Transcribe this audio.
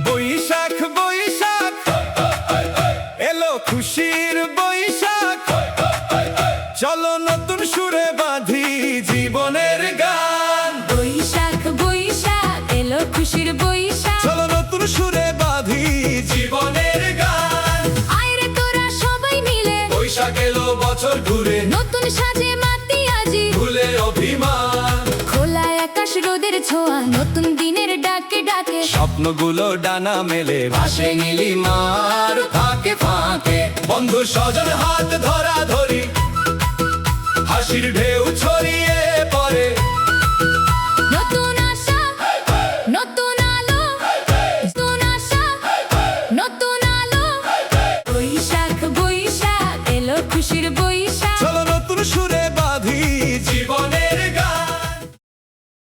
বৈশাখ বৈশাখ এলো খুশির বৈশাখ, চলো নতুন সুরে বাঁধি জীবনের গান। বৈশাখ বৈশাখ এলো খুশির বৈশাখ, চলো নতুন সুরে বাঁধি জীবনের গান। আইরে তোরা সবাই মিলে, বৈশাখ এলো বছর ঘুরে, নতুন সাজে মাতি আজি ভুলে অভিমান। খোলা আকাশ রোদের ছোঁয়া, নতুন দিনের ডাকে ডাকে স্বপ্নগুলো ডানা মেলে ভাসে নীলিমার ফাঁকে ফাঁকে। বন্ধু স্বজন হাত ধরা ধরি, হাসির ঢেউ ছড়িয়ে পড়ে। নতুন আশা নতুন আলো, নতুন আশা নতুন আলো। বৈশাখ বৈশাখ এলো খুশির